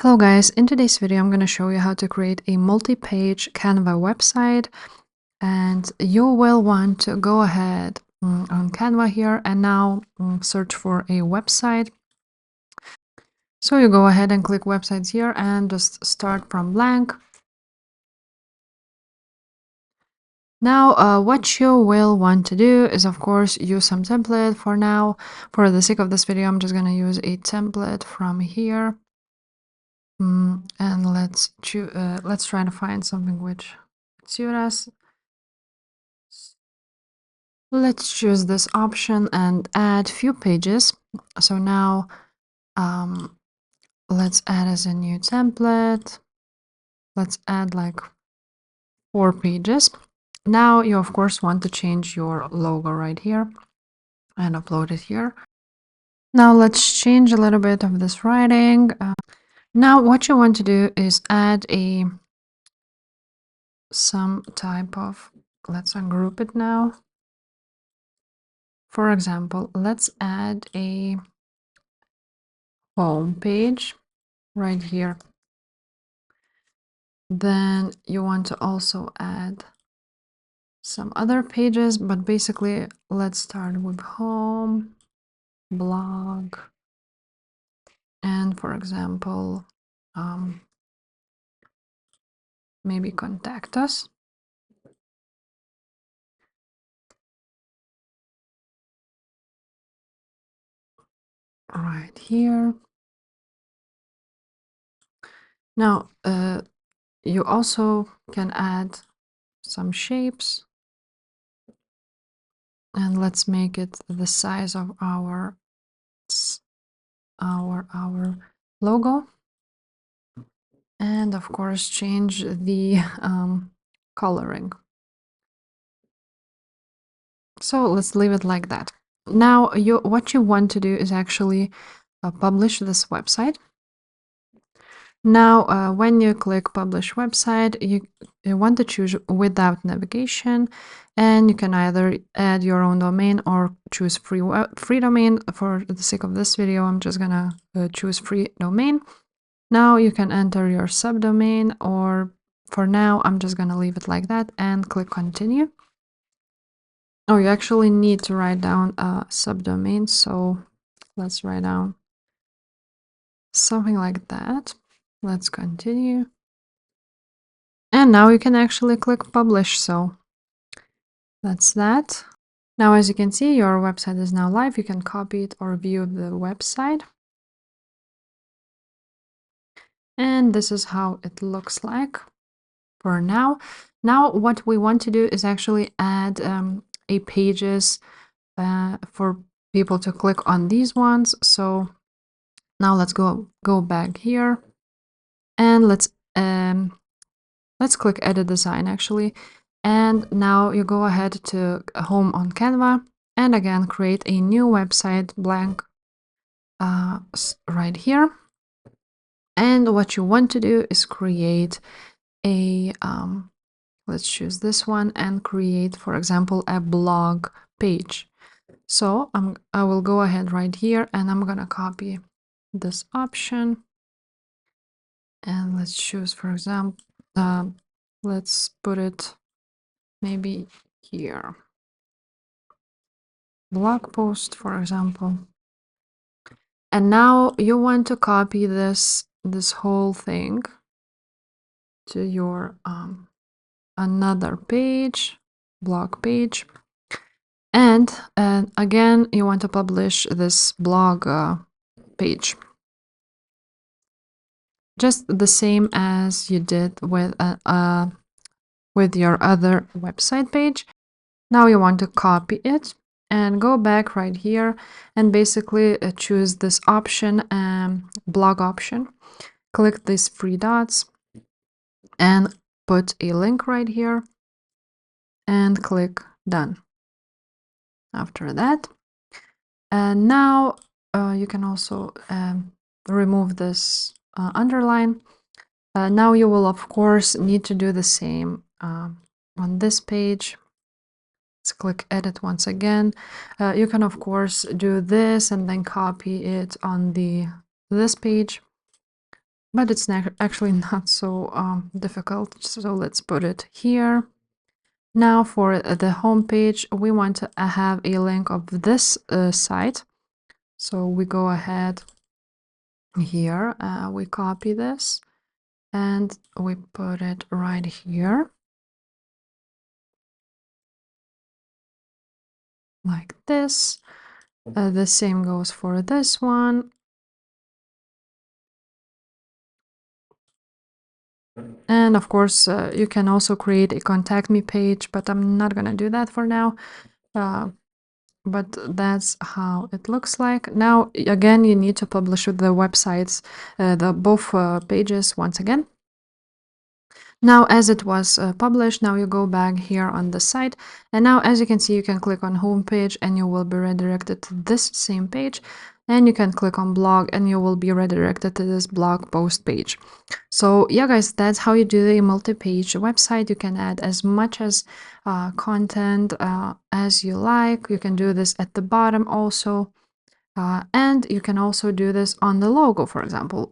Hello guys, in today's video I'm going to show you how to create a multi-page Canva website, and you will want to go ahead on Canva here and now search for a website. So you go ahead and click websites here and just start from blank. Now what you will want to do is of course use some template. For now, for the sake of this video, I'm just going to use a template from here. And let's try to find something which suit us. Let's choose this option and add few pages. So now let's add as a new template. Let's add like 4 pages. Now you of course want to change your logo right here and upload it here. Now let's change a little bit of this writing. Now what you want to do is add some type of, let's ungroup it now. For example, let's add a home page right here. Then you want to also add some other pages, but basically let's start with home, blog, and for example, maybe contact us. Right here. Now, you also can add some shapes, and let's make it the size of our logo, and of course change the coloring. So let's leave it like that. Now what you want to do is actually publish this website. Now when you click publish website, you want to choose without navigation, and you can either add your own domain or choose free domain. For the sake of this video, I'm just gonna choose free domain. Now you can enter your subdomain, or for now I'm just gonna leave it like that and click continue. Oh, you actually need to write down a subdomain, so let's write down something like that. Let's continue. And now you can actually click publish, so that's that. Now, as you can see, your website is now live. You can copy it or view the website. And this is how it looks like for now. Now, what we want to do is actually add a pages for people to click on these ones. So now let's go back here and let's click edit design actually. And now you go ahead to home on Canva and again create a new website blank right here. And what you want to do is create a let's choose this one and create, for example, a blog page. So I will go ahead right here and I'm gonna copy this option, and let's choose, for example, let's put it maybe here, blog post, for example. And now you want to copy this whole thing to your another page, blog page, and again you want to publish this blog page, just the same as you did with your other website page. Now you want to copy it and go back right here and basically choose this option, blog option. Click these 3 dots and put a link right here and click done. After that, and now you can also remove this underline. Now you will of course need to do the same on this page. Let's click edit once again. You can of course do this and then copy it on this page. but it's actually not so difficult. So let's put it here. Now for the home page, we want to have a link of this site. So we go ahead here, we copy this and we put it right here. Like this. The same goes for this one. And of course, you can also create a contact me page, but I'm not gonna do that for now. But that's how it looks like. Now, again, you need to publish the websites, the both pages once again. Now, as it was published, now you go back here on the site, and now as you can see, you can click on home page and you will be redirected to this same page, and you can click on blog and you will be redirected to this blog post page. So yeah, guys, that's how you do a multi-page website. You can add as much as content as you like. You can do this at the bottom also, and you can also do this on the logo, for example.